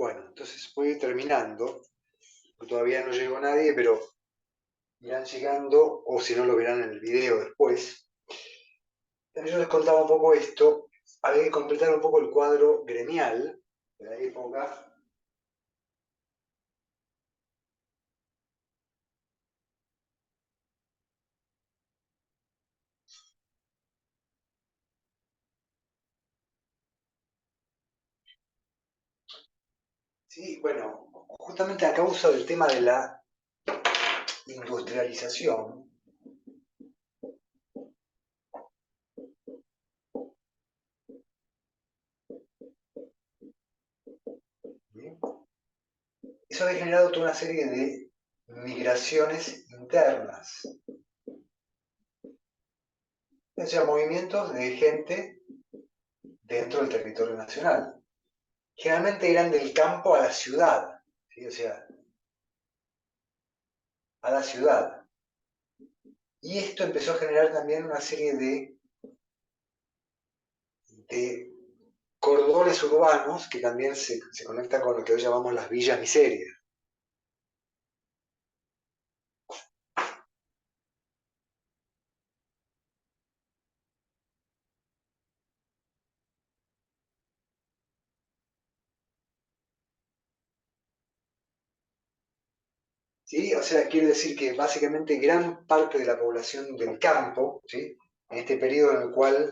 Bueno, entonces voy terminando, porque todavía no llegó nadie, pero irán llegando, o si no lo verán en el video después. Yo les contaba un poco esto, había que completar un poco el cuadro gremial de la época. Sí, bueno, justamente a causa del tema de la industrialización, ¿sí? Eso había generado toda una serie de migraciones internas, o sea, movimientos de gente dentro del territorio nacional. Generalmente eran del campo a la ciudad, ¿sí? O sea, a la ciudad. Y esto empezó a generar también una serie de cordones urbanos que también se conectan con lo que hoy llamamos las villas miserias. ¿Sí? O sea, quiere decir que básicamente gran parte de la población del campo, ¿sí? En este periodo en el cual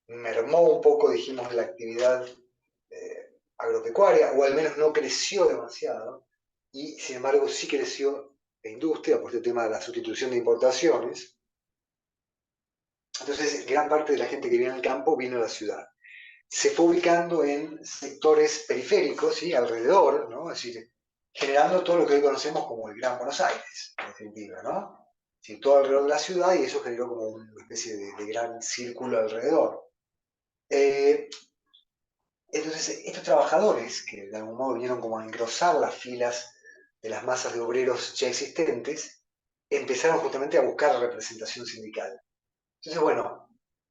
mermó un poco, dijimos, la actividad agropecuaria, o al menos no creció demasiado, y sin embargo sí creció la industria por este tema de la sustitución de importaciones. Entonces, gran parte de la gente que vive en el campo vino a la ciudad. Se fue ubicando en sectores periféricos, ¿sí? Alrededor, ¿no? Es decir, generando todo lo que hoy conocemos como el Gran Buenos Aires, en definitiva, ¿no? Sí, todo alrededor de la ciudad y eso generó como una especie de gran círculo alrededor. Eh, entonces, estos trabajadores, que de algún modo vinieron como a engrosar las filas de las masas de obreros ya existentes, empezaron justamente a buscar representación sindical. Entonces, bueno,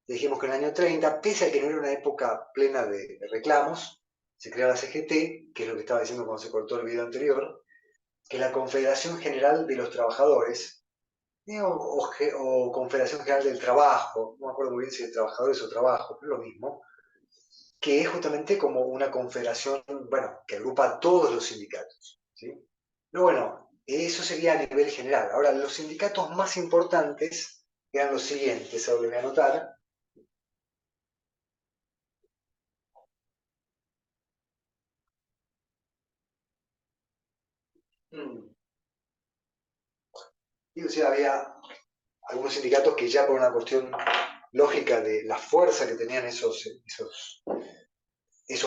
dijimos que en el año 30, pese a que no era una época plena de reclamos, se creó la CGT, que es lo que estaba diciendo cuando se cortó el video anterior, que es la Confederación General de los Trabajadores, o Confederación General del Trabajo, no me acuerdo muy bien si de trabajadores o trabajo, pero es lo mismo, que es justamente como una confederación, bueno, que agrupa a todos los sindicatos, ¿sí? Pero bueno, eso sería a nivel general. Ahora, los sindicatos más importantes eran los siguientes, ahora les voy a anotar. Y, o sea, había algunos sindicatos que ya por una cuestión lógica de la fuerza que tenían esos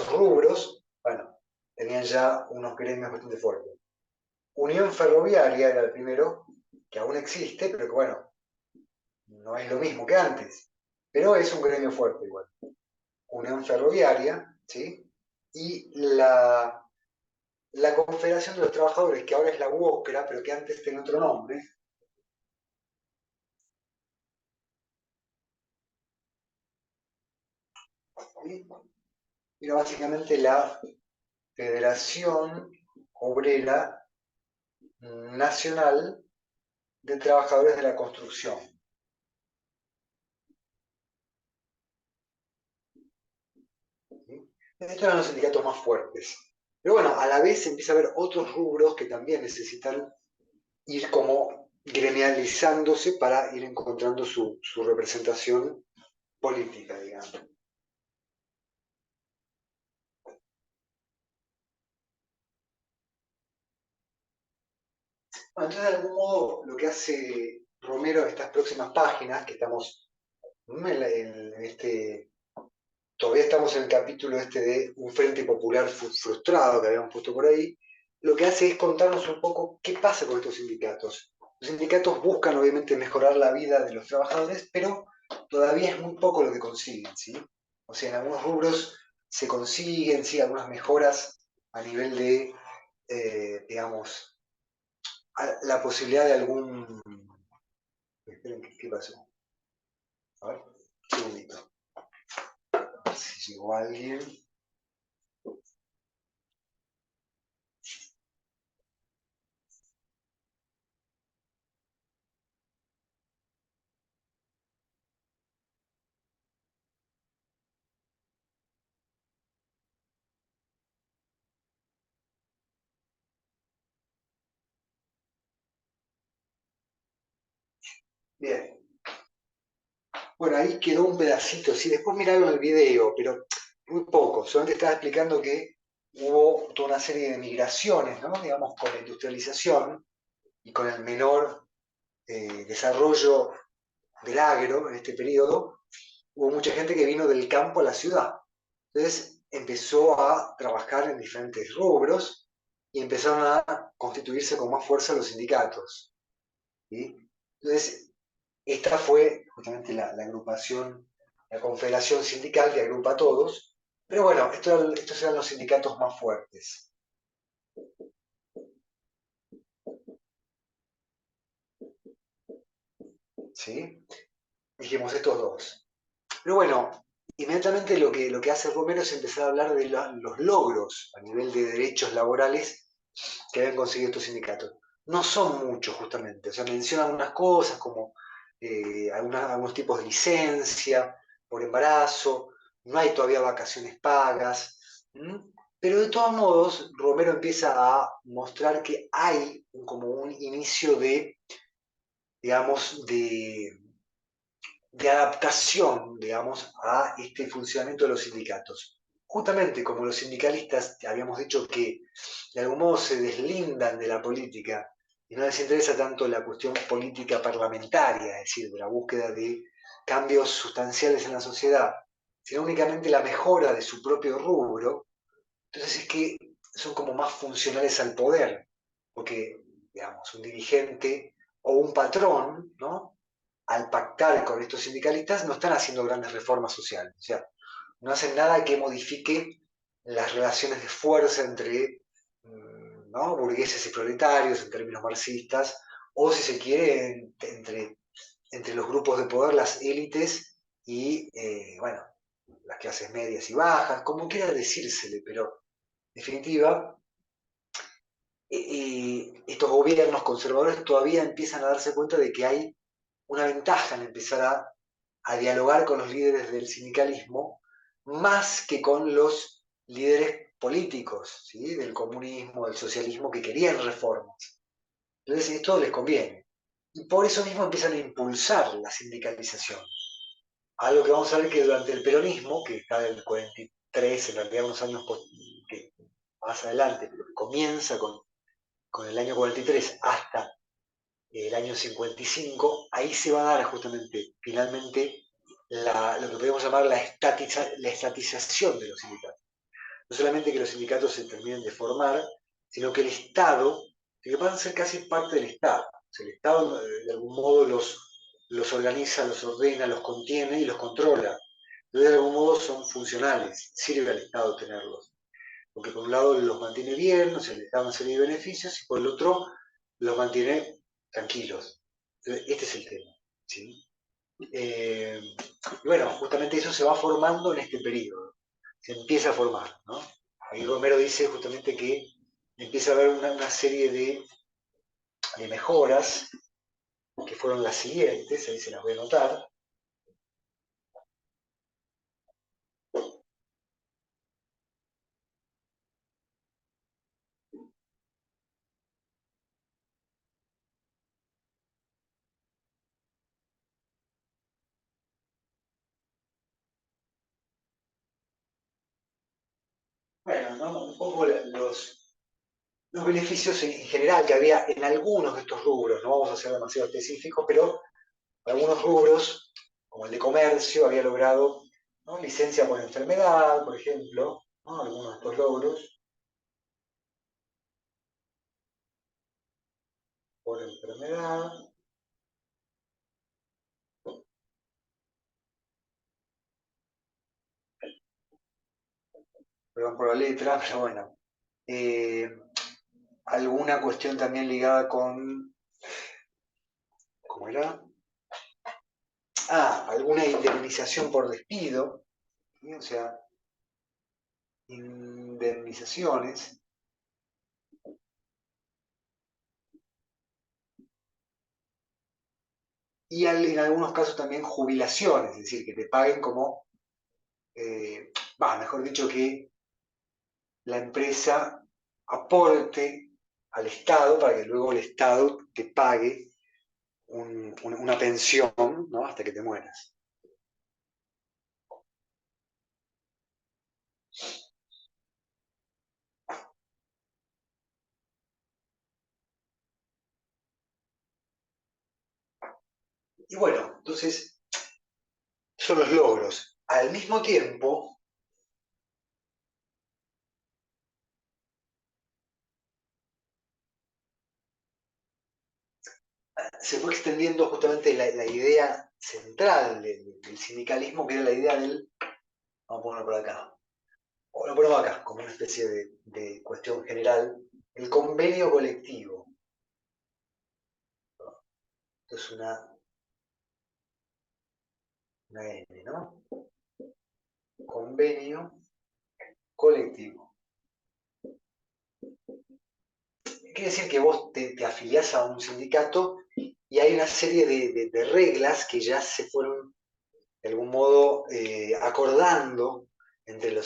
rubros, bueno, tenían ya unos gremios bastante fuertes. Unión Ferroviaria era el primero, que aún existe, pero que bueno, no es lo mismo que antes, pero es un gremio fuerte igual. Unión Ferroviaria, ¿sí? Y la Confederación de los Trabajadores, que ahora es la UOCRA, pero que antes tenía otro nombre, ¿sí? Era básicamente la Federación Obrera Nacional de Trabajadores de la Construcción. ¿Sí? Estos eran los sindicatos más fuertes. Pero bueno, a la vez empieza a haber otros rubros que también necesitan ir como gremializándose para ir encontrando su representación política, digamos. Bueno, entonces, de algún modo, lo que hace Romero en estas próximas páginas, que estamos en este, todavía estamos en el capítulo este de un frente popular frustrado que habíamos puesto por ahí, lo que hace es contarnos un poco qué pasa con estos sindicatos. Los sindicatos buscan obviamente mejorar la vida de los trabajadores, pero todavía es muy poco lo que consiguen, ¿sí? O sea, en algunos rubros se consiguen, sí, algunas mejoras a nivel de, digamos, la posibilidad de algún... Esperen, ¿qué pasó? A ver, un segundito. A ver si llegó alguien. Bien. Bueno, ahí quedó un pedacito, sí, después mirarlo en el video, pero muy poco. Solamente estaba explicando que hubo toda una serie de migraciones, ¿no? Digamos, con la industrialización y con el menor desarrollo del agro en este periodo, hubo mucha gente que vino del campo a la ciudad. Entonces empezó a trabajar en diferentes rubros y empezaron a constituirse con más fuerza los sindicatos. ¿Sí? Entonces, esta fue justamente la agrupación, la confederación sindical que agrupa a todos, pero bueno, estos eran los sindicatos más fuertes. ¿Sí? Dijimos estos dos. Pero bueno, inmediatamente lo que hace Romero es empezar a hablar de los logros a nivel de derechos laborales que habían conseguido estos sindicatos. No son muchos, justamente. O sea, mencionan unas cosas como algunos tipos de licencia por embarazo, no hay todavía vacaciones pagas, ¿m? Pero de todos modos, Romero empieza a mostrar que hay como un inicio de, digamos, de adaptación, digamos, a este funcionamiento de los sindicatos. Justamente como los sindicalistas habíamos dicho que de algún modo se deslindan de la política y no les interesa tanto la cuestión política parlamentaria, es decir, de la búsqueda de cambios sustanciales en la sociedad, sino únicamente la mejora de su propio rubro, entonces es que son como más funcionales al poder, porque, digamos, un dirigente o un patrón, ¿no? Al pactar con estos sindicalistas no están haciendo grandes reformas sociales, o sea, no hacen nada que modifique las relaciones de fuerza entre ¿no? burgueses y proletarios en términos marxistas, o si se quiere, entre los grupos de poder, las élites y, bueno, las clases medias y bajas, como quiera decírsele, pero en definitiva, estos gobiernos conservadores todavía empiezan a darse cuenta de que hay una ventaja en empezar a dialogar con los líderes del sindicalismo más que con los líderes políticos, ¿sí? Del comunismo, del socialismo, que querían reformas. Entonces esto les conviene. Y por eso mismo empiezan a impulsar la sindicalización. Algo que vamos a ver que durante el peronismo, que está del 43, en realidad unos años más adelante, pero que comienza con el año 43 hasta el año 55, ahí se va a dar justamente, finalmente, lo que podemos llamar la estatización de los sindicatos. No solamente que los sindicatos se terminen de formar, sino que el Estado, que van a ser casi parte del Estado. O sea, el Estado de algún modo los organiza, los ordena, los contiene y los controla. Entonces, de algún modo son funcionales, sirve al Estado tenerlos. Porque por un lado los mantiene bien, o sea, les da una serie de beneficios, y por el otro los mantiene tranquilos. Entonces, este es el tema. ¿Sí? Eh, y bueno, justamente eso se va formando en este periodo, se empieza a formar, ¿no? Ahí Romero dice justamente que empieza a haber una serie de mejoras que fueron las siguientes, ahí se las voy a anotar. Bueno, ¿no? Un poco los beneficios en general que había en algunos de estos rubros, no vamos a ser demasiado específicos, pero algunos rubros, como el de comercio, había logrado, ¿no? Licencia por enfermedad, por ejemplo, ¿no? Algunos de estos logros por enfermedad, perdón por la letra, pero bueno. Eh, alguna cuestión también ligada con, ¿cómo era? Alguna indemnización por despido, ¿sí? O sea, indemnizaciones, y en algunos casos también jubilaciones, es decir, que te paguen como, mejor dicho, que la empresa aporte al Estado para que luego el Estado te pague una pensión, ¿no? Hasta que te mueras. Y bueno, entonces, son los logros. Al mismo tiempo, se fue extendiendo justamente la idea central del sindicalismo, que era la idea del, vamos a ponerlo por acá, o lo ponemos acá, como una especie de cuestión general, el convenio colectivo. Esto es una N, ¿no? Convenio colectivo. Quiere decir que vos te afiliás a un sindicato y hay una serie de reglas que ya se fueron de algún modo acordando entre el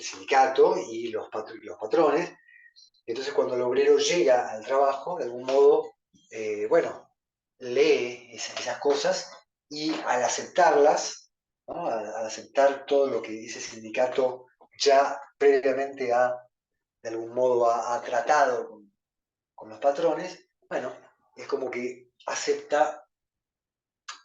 sindicato y los patrones. Entonces cuando el obrero llega al trabajo, de algún modo, bueno, lee esas cosas y al aceptarlas, ¿no? Al aceptar todo lo que ese sindicato ya previamente de algún modo ha tratado con los patrones, bueno, es como que acepta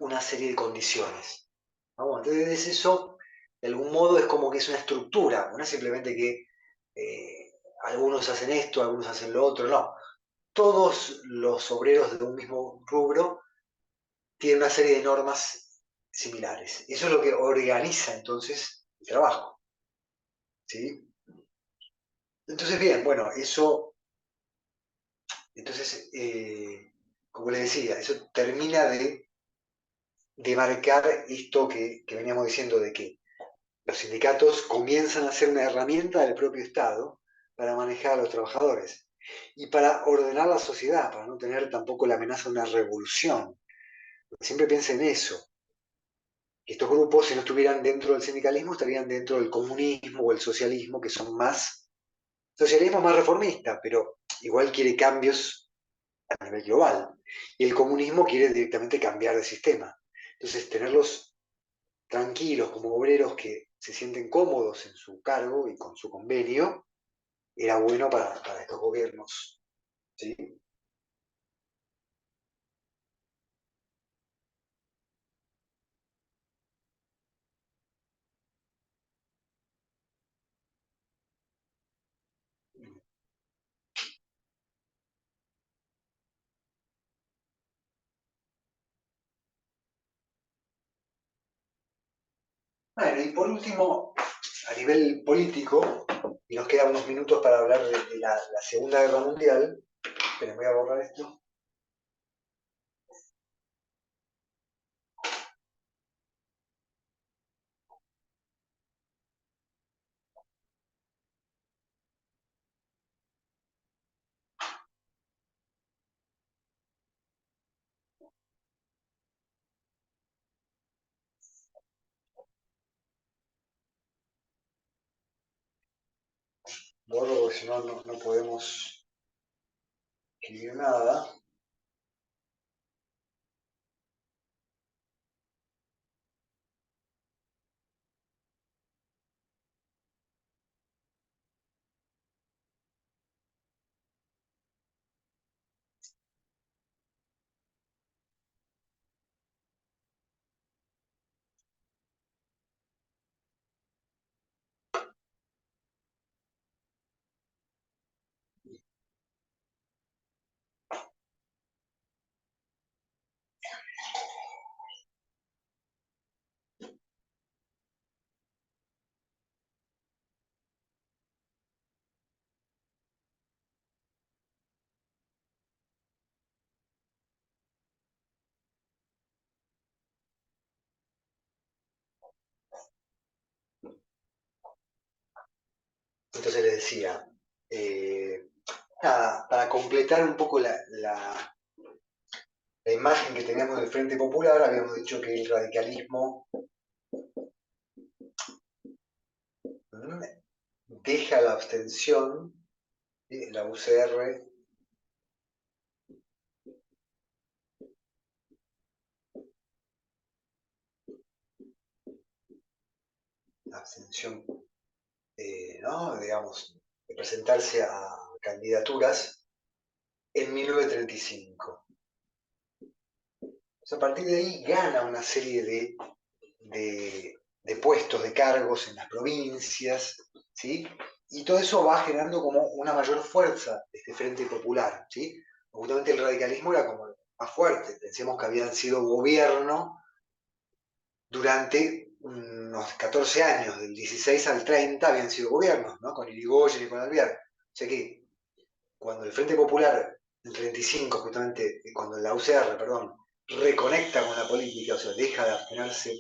una serie de condiciones. ¿No? Entonces eso, de algún modo, es como que es una estructura, no es simplemente que algunos hacen esto, algunos hacen lo otro, no. Todos los obreros de un mismo rubro tienen una serie de normas similares. Eso es lo que organiza entonces el trabajo. ¿Sí? Entonces, bien, bueno, eso, entonces, como les decía, eso termina de marcar esto que veníamos diciendo de que los sindicatos comienzan a ser una herramienta del propio Estado para manejar a los trabajadores y para ordenar la sociedad, para no tener tampoco la amenaza de una revolución. Siempre piensa en eso, que estos grupos, si no estuvieran dentro del sindicalismo, estarían dentro del comunismo o el socialismo, que son más, socialismo más reformista, pero igual quiere cambios a nivel global. Y el comunismo quiere directamente cambiar de sistema. Entonces, tenerlos tranquilos como obreros que se sienten cómodos en su cargo y con su convenio, era bueno para estos gobiernos. ¿Sí? Bueno, y por último, a nivel político, y nos quedan unos minutos para hablar de la Segunda Guerra Mundial, pero voy a borrar esto. Borro porque si no, no podemos escribir nada. Entonces les decía, eh, nada, para completar un poco la imagen que teníamos del Frente Popular, habíamos dicho que el radicalismo mm, deja la abstención, la UCR abstención, ¿no? Digamos, de presentarse a candidaturas en 1935. O sea, a partir de ahí gana una serie de puestos, de cargos en las provincias, ¿sí? Y todo eso va generando como una mayor fuerza de este Frente Popular, ¿sí? Justamente el radicalismo era como más fuerte. Pensemos que habían sido gobierno durante unos 14 años, del 16 al 30 habían sido gobiernos, ¿no? Con Irigoyen y con Alvear. O sea que cuando el Frente Popular, en 35, justamente, cuando la UCR, perdón, reconecta con la política, o sea, deja de abstenerse,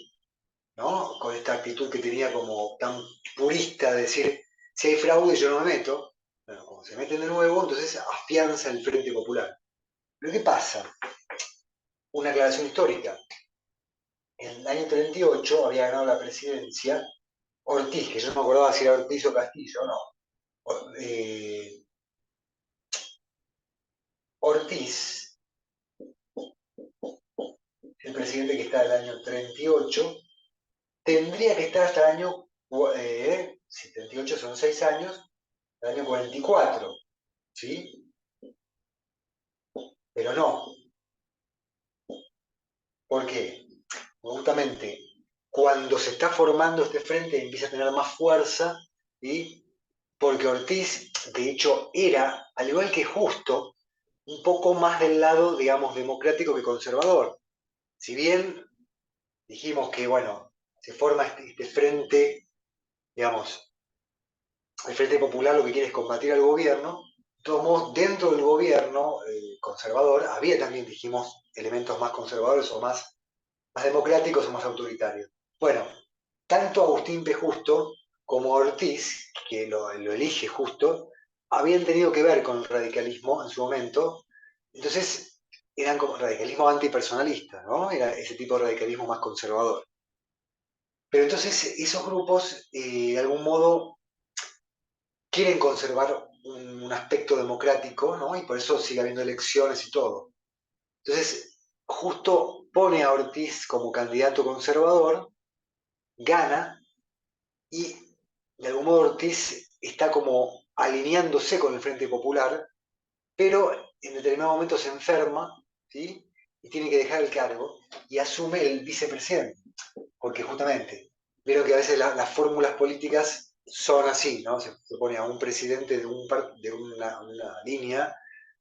¿no? Con esta actitud que tenía como tan purista de decir, si hay fraude yo no me meto, bueno, como se meten de nuevo, entonces afianza el Frente Popular. Pero ¿qué pasa? Una aclaración histórica. En el año 38 había ganado la presidencia Ortiz, que yo no me acordaba si era Ortiz o Castillo, no. Ortiz, el presidente que está del año 38, tendría que estar hasta el año, 78 son 6 años, el año 44, ¿sí? Pero no. ¿Por qué? Justamente cuando se está formando este frente empieza a tener más fuerza, ¿sí? Porque Ortiz, de hecho, era, al igual que Justo, un poco más del lado, digamos, democrático que conservador. Si bien dijimos que, bueno, se forma este frente, digamos, el Frente Popular lo que quiere es combatir al gobierno, de todos modos, dentro del gobierno conservador había también, dijimos, elementos más conservadores o más democráticos o más autoritarios. Bueno, tanto Agustín P. Justo como Ortiz, que lo elige Justo, habían tenido que ver con el radicalismo en su momento. Entonces, eran como radicalismo antipersonalista, ¿no? Era ese tipo de radicalismo más conservador. Pero entonces esos grupos, de algún modo, quieren conservar un aspecto democrático, ¿no? Y por eso sigue habiendo elecciones y todo. Entonces, Justo pone a Ortiz como candidato conservador, gana, y de algún modo Ortiz está como alineándose con el Frente Popular, pero en determinado momento se enferma, ¿sí? Y tiene que dejar el cargo y asume el vicepresidente, porque justamente, vieron que a veces las fórmulas políticas son así, ¿no? Se pone a un presidente de una línea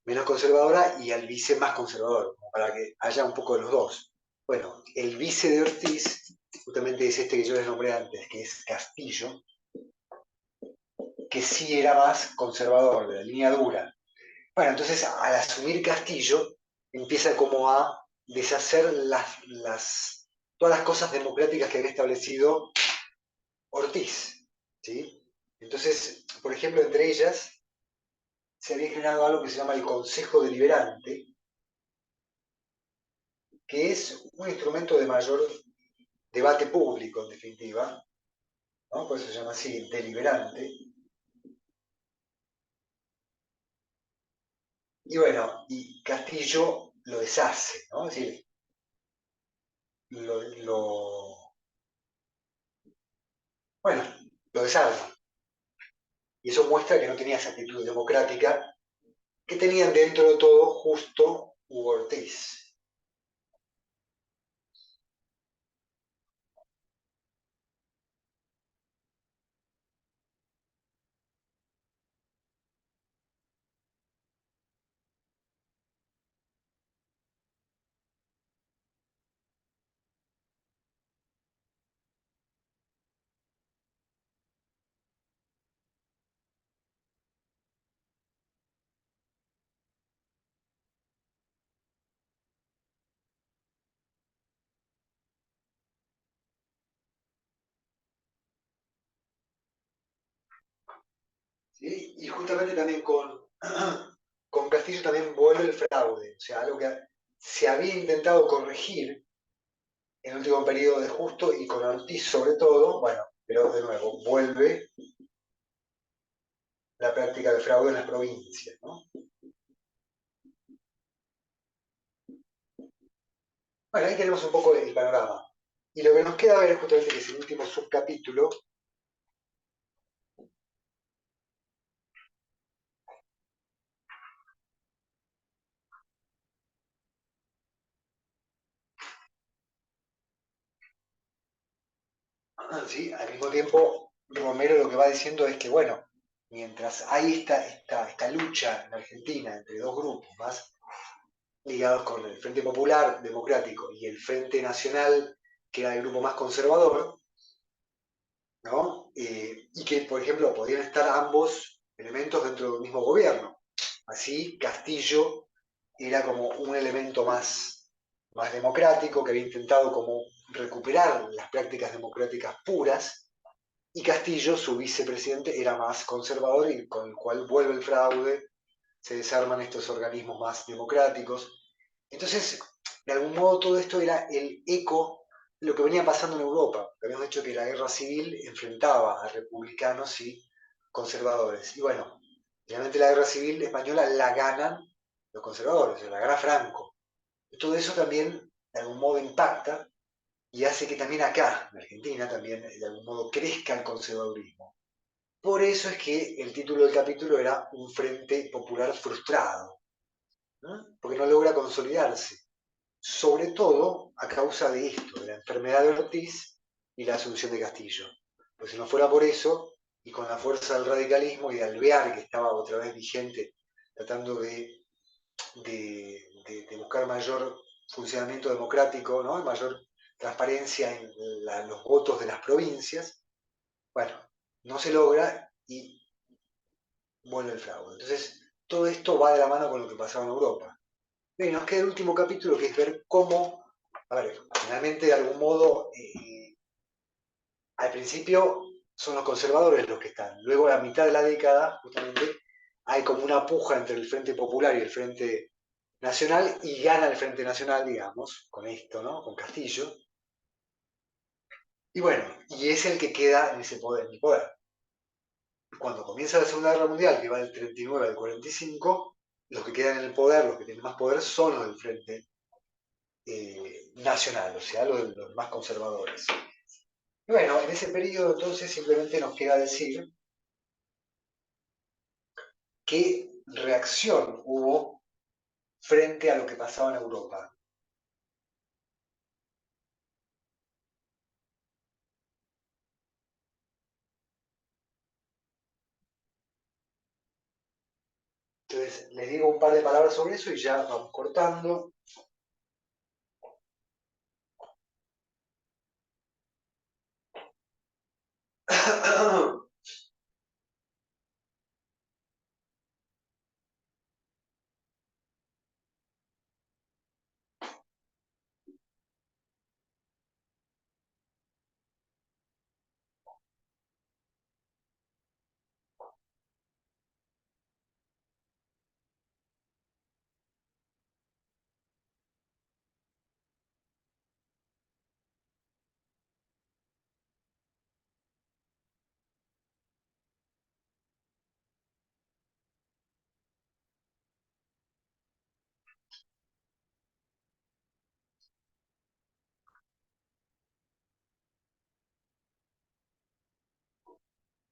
menos conservadora y al vice más conservador, como para que haya un poco de los dos. Bueno, el vice de Ortiz justamente es este que yo les nombré antes, que es Castillo, que sí era más conservador, de la línea dura. Bueno, entonces al asumir Castillo, empieza como a deshacer todas las cosas democráticas que había establecido Ortiz, ¿sí? Entonces, por ejemplo, entre ellas se había generado algo que se llama el Consejo Deliberante, que es un instrumento de mayor debate público, en definitiva, ¿no? Por eso se llama así, deliberante. Y bueno, y Castillo lo deshace, ¿no? Es decir, lo bueno, lo desarma. Y eso muestra que no tenía esa actitud democrática que tenían dentro de todo Justo u Ortiz. ¿Sí? Y justamente también con Castillo también vuelve el fraude, o sea, algo que se había intentado corregir en el último periodo de Justo y con Ortiz sobre todo, bueno, pero de nuevo, vuelve la práctica del fraude en las provincias, ¿no? Bueno, ahí tenemos un poco el panorama. Y lo que nos queda ver justamente que es el último subcapítulo, ¿sí? Al mismo tiempo, Romero lo que va diciendo es que, bueno, mientras hay esta lucha en Argentina entre dos grupos más ligados con el Frente Popular Democrático y el Frente Nacional, que era el grupo más conservador, ¿no? Y que, por ejemplo, podían estar ambos elementos dentro del mismo gobierno. Así, Castillo era como un elemento más democrático, que había intentado como recuperar las prácticas democráticas puras, y Castillo, su vicepresidente, era más conservador y con el cual vuelve el fraude, se desarman estos organismos más democráticos. Entonces, de algún modo todo esto era el eco de lo que venía pasando en Europa. Habíamos dicho que la guerra civil enfrentaba a republicanos y conservadores. Y bueno, realmente la guerra civil española la ganan los conservadores, la gana Franco. Y todo eso también de algún modo impacta y hace que también acá, en Argentina, también de algún modo crezca el conservadurismo. Por eso es que el título del capítulo era Un Frente Popular Frustrado, ¿no? Porque no logra consolidarse, sobre todo a causa de esto, de la enfermedad de Ortiz y la asunción de Castillo. Pues si no fuera por eso, y con la fuerza del radicalismo y de Alvear, que estaba otra vez vigente, tratando de buscar mayor funcionamiento democrático, ¿no? Mayor transparencia en los votos de las provincias, bueno, no se logra y vuelve el fraude. Entonces, todo esto va de la mano con lo que pasaba en Europa. Y nos queda el último capítulo, que es ver cómo, a ver, finalmente de algún modo, al principio son los conservadores los que están. Luego, a la mitad de la década, justamente, hay como una puja entre el Frente Popular y el Frente Nacional, y gana el Frente Nacional, digamos, con esto, ¿no? Con Castillo. Y bueno, y es el que queda en ese poder, en el poder. Cuando comienza la Segunda Guerra Mundial, que va del 39 al 45, los que quedan en el poder, los que tienen más poder, son los del Frente Nacional, o sea, los más conservadores. Y bueno, en ese periodo entonces simplemente nos queda decir qué reacción hubo frente a lo que pasaba en Europa. Entonces, les digo un par de palabras sobre eso y ya vamos cortando.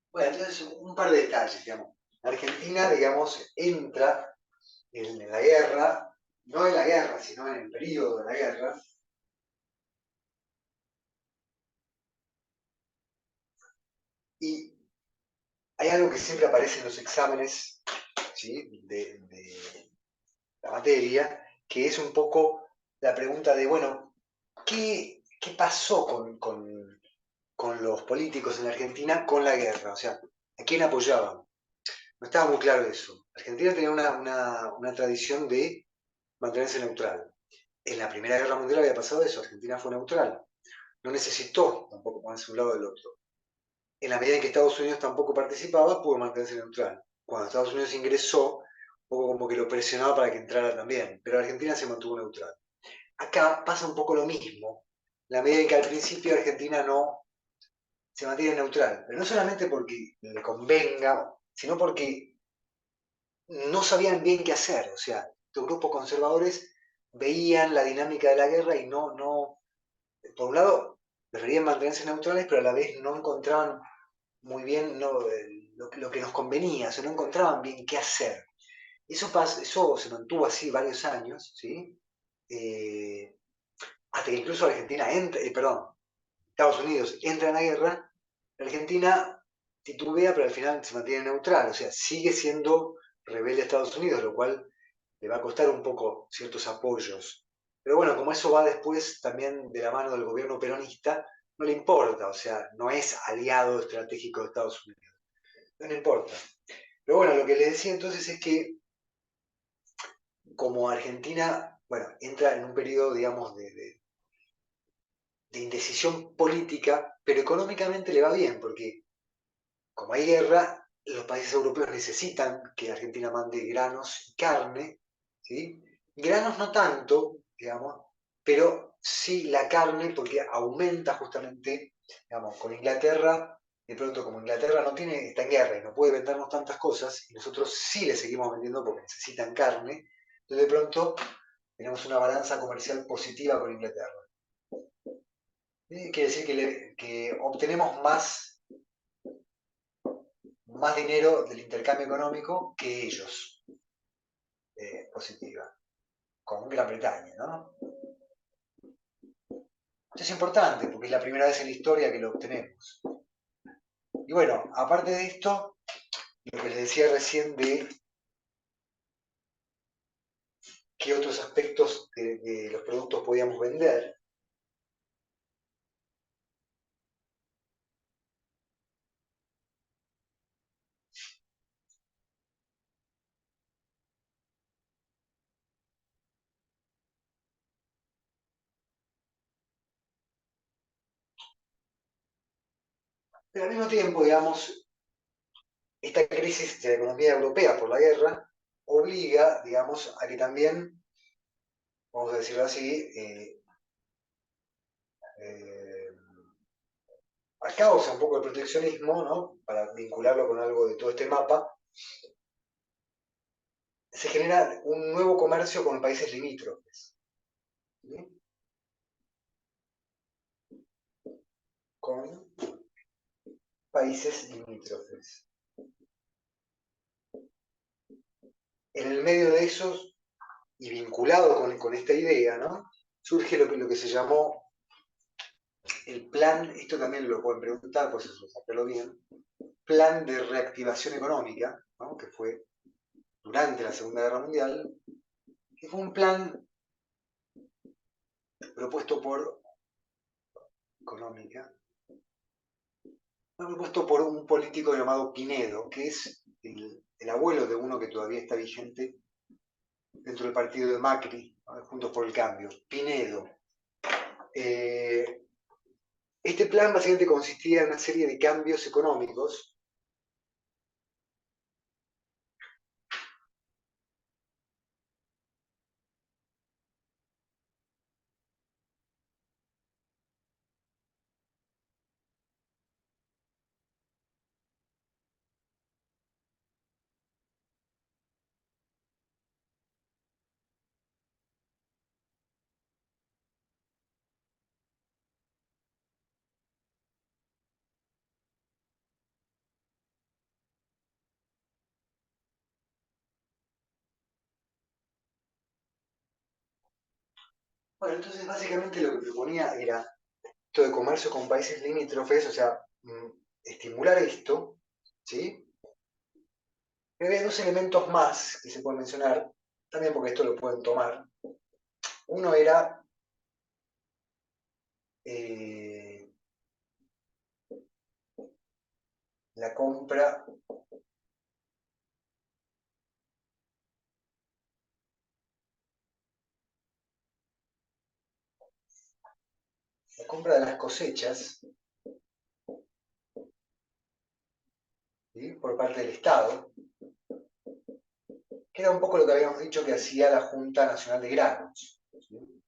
Bueno, entonces un par de detalles, digamos. Argentina, digamos, entra en la guerra, no en la guerra, sino en el periodo de la guerra, y hay algo que siempre aparece en los exámenes, ¿sí? de la materia, que es un poco la pregunta de, bueno, ¿qué pasó con los políticos en Argentina con la guerra? O sea, ¿a quién apoyaban? No estaba muy claro eso. Argentina tenía una tradición de mantenerse neutral. En la Primera Guerra Mundial había pasado eso, Argentina fue neutral. No necesitó tampoco ponerse un lado del otro. En la medida en que Estados Unidos tampoco participaba, pudo mantenerse neutral. Cuando Estados Unidos ingresó, un poco como que lo presionaba para que entrara también, pero Argentina se mantuvo neutral. Acá pasa un poco lo mismo, en la medida en que al principio Argentina no se mantiene neutral, pero no solamente porque le convenga, sino porque no sabían bien qué hacer. O sea, los grupos conservadores veían la dinámica de la guerra y por un lado, preferían mantenerse neutrales, pero a la vez no encontraban muy bien lo que nos convenía, o sea, no encontraban bien qué hacer. Eso se mantuvo así varios años, ¿sí? Hasta que incluso Argentina entra, perdón, Estados Unidos entra en la guerra, la Argentina titubea, pero al final se mantiene neutral, o sea, sigue siendo rebelde a Estados Unidos, lo cual le va a costar un poco ciertos apoyos. Pero bueno, como eso va después también de la mano del gobierno peronista, no le importa, o sea, no es aliado estratégico de Estados Unidos. No le importa. Pero bueno, lo que les decía entonces es que como Argentina, bueno, entra en un periodo, digamos, de indecisión política, pero económicamente le va bien, porque como hay guerra, los países europeos necesitan que Argentina mande granos y carne, ¿sí? Granos no tanto, digamos, pero sí la carne, porque aumenta justamente, digamos, con Inglaterra, de pronto como Inglaterra no tiene, está en guerra y no puede vendernos tantas cosas, y nosotros sí le seguimos vendiendo porque necesitan carne, entonces de pronto tenemos una balanza comercial positiva con Inglaterra. Quiere decir que obtenemos más dinero del intercambio económico que ellos, positiva, con Gran Bretaña, ¿no? Esto es importante porque es la primera vez en la historia que lo obtenemos. Y bueno, aparte de esto, lo que les decía recién de qué otros aspectos de los productos podíamos vender. Pero al mismo tiempo, digamos, esta crisis de la economía europea por la guerra obliga, digamos, a que también, vamos a decirlo así, eh, a causa un poco del proteccionismo, ¿no? Para vincularlo con algo de todo este mapa, se genera un nuevo comercio con países limítrofes. ¿Sí? Con países limítrofes. En el medio de esos, y vinculado con esta idea, ¿no? Surge lo que se llamó el plan, esto también lo pueden preguntar, pues eso, saberlo bien, plan de reactivación económica, ¿no? Que fue durante la Segunda Guerra Mundial, que fue un plan propuesto por económica, propuesto por un político llamado Pinedo, que es el abuelo de uno que todavía está vigente dentro del partido de Macri, ¿no? Juntos por el Cambio, Pinedo. Eh, este plan básicamente consistía en una serie de cambios económicos. Bueno, entonces básicamente lo que proponía era esto de comercio con países limítrofes, o sea, estimular esto, ¿sí? Pero hay dos elementos más que se pueden mencionar, también porque esto lo pueden tomar. Uno era eh, la compra, la compra de las cosechas, ¿sí? Por parte del Estado, que era un poco lo que habíamos dicho que hacía la Junta Nacional de Granos. ¿Sí?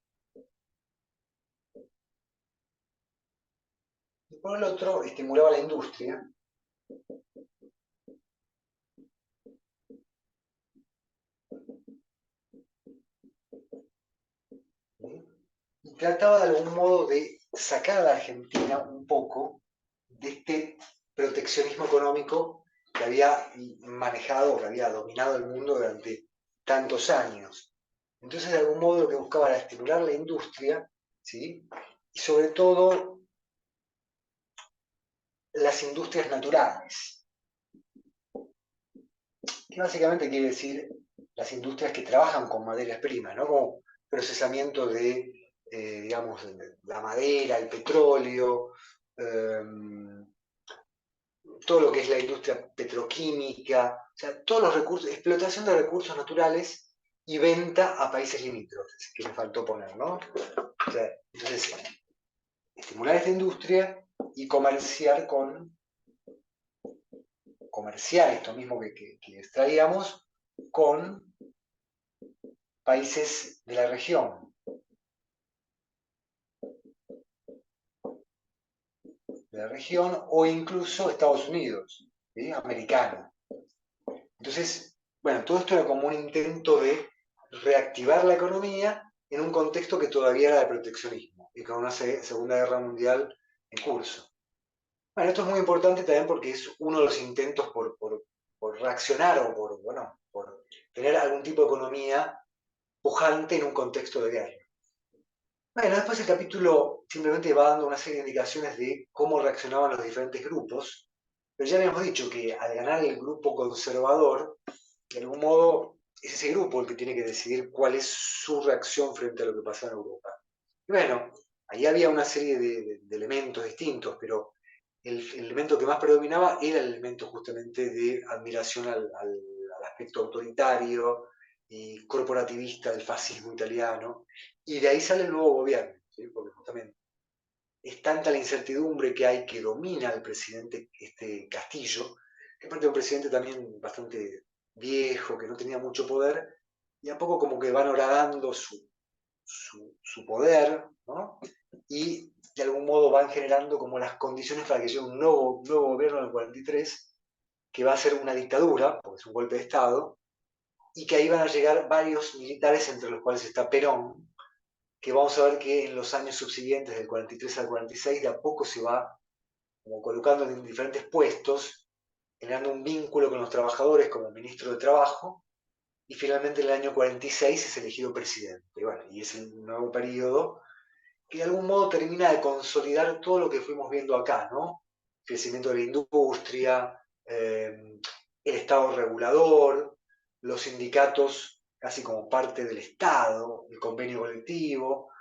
Y por el otro, estimulaba la industria, ¿sí? Y trataba de algún modo de sacar a la Argentina un poco de este proteccionismo económico que había manejado, que había dominado el mundo durante tantos años. Entonces, de algún modo, lo que buscaba era estimular la industria, ¿sí? Y sobre todo las industrias naturales, que básicamente quiere decir las industrias que trabajan con materias primas, ¿no? Como procesamiento de, digamos, la madera, el petróleo, eh, todo lo que es la industria petroquímica, o sea, todos los recursos, explotación de recursos naturales y venta a países limítrofes, que me faltó poner, ¿no? O sea, entonces, estimular esta industria y comerciar esto mismo que extraíamos con países de la región, o incluso Estados Unidos, ¿sí? Americano. Entonces, bueno, todo esto era como un intento de reactivar la economía en un contexto que todavía era de proteccionismo y con una Segunda Guerra Mundial en curso. Bueno, esto es muy importante también porque es uno de los intentos por reaccionar o bueno, por tener algún tipo de economía pujante en un contexto de guerra. Bueno, después el capítulo simplemente va dando una serie de indicaciones de cómo reaccionaban los diferentes grupos, pero ya habíamos dicho que al ganar el grupo conservador, de algún modo es ese grupo el que tiene que decidir cuál es su reacción frente a lo que pasa en Europa. Y bueno, ahí había una serie de elementos distintos, pero el elemento que más predominaba era el elemento justamente de admiración al aspecto autoritario y corporativista del fascismo italiano, y de ahí sale el nuevo gobierno, ¿sí? Porque justamente es tanta la incertidumbre que hay que domina al presidente Castillo, que aparte de un presidente también bastante viejo, que no tenía mucho poder, y a poco como que van horadando su poder, ¿no? Y de algún modo van generando como las condiciones para que llegue un nuevo gobierno en el 43, que va a ser una dictadura, porque es un golpe de Estado, y que ahí van a llegar varios militares, entre los cuales está Perón, que vamos a ver que en los años subsiguientes, del 43 al 46, de a poco se va como colocando en diferentes puestos, generando un vínculo con los trabajadores como ministro de Trabajo, y finalmente en el año 46 es elegido presidente. Y bueno, y es el nuevo periodo que de algún modo termina de consolidar todo lo que fuimos viendo acá, ¿no? Crecimiento de la industria, el Estado regulador, los sindicatos casi como parte del Estado, el convenio colectivo,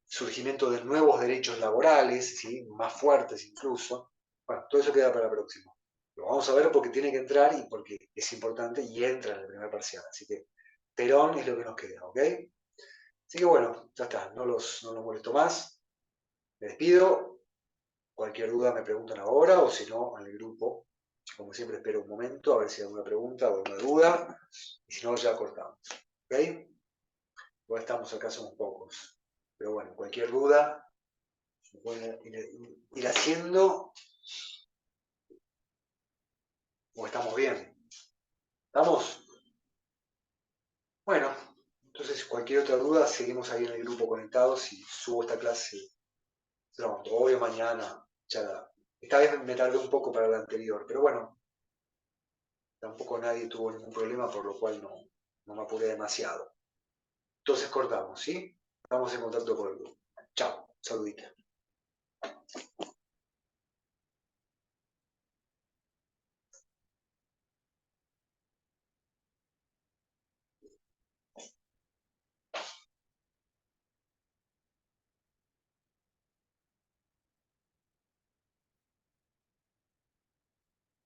surgimiento de nuevos derechos laborales, ¿sí? Más fuertes incluso. Bueno, todo eso queda para la próxima. Lo vamos a ver porque tiene que entrar y porque es importante y entra en el primer parcial. Así que Perón es lo que nos queda, ¿ok? Así que bueno, ya está, no los molesto más. Me despido. Cualquier duda me preguntan ahora o si no, en el grupo. Como siempre, espero un momento a ver si hay alguna pregunta o alguna duda. Y si no, ya cortamos. ¿Ok? Igual estamos acá, somos pocos. Pero bueno, cualquier duda, se puede ir haciendo o estamos bien. ¿Estamos? Bueno, entonces cualquier otra duda, seguimos ahí en el grupo conectados y subo esta clase pronto, hoy o mañana. Ya, esta vez me tardé un poco para la anterior, pero bueno, tampoco nadie tuvo ningún problema, por lo cual no me apuré demasiado. Entonces cortamos, ¿sí? Estamos en contacto con el grupo. Chao, saludita.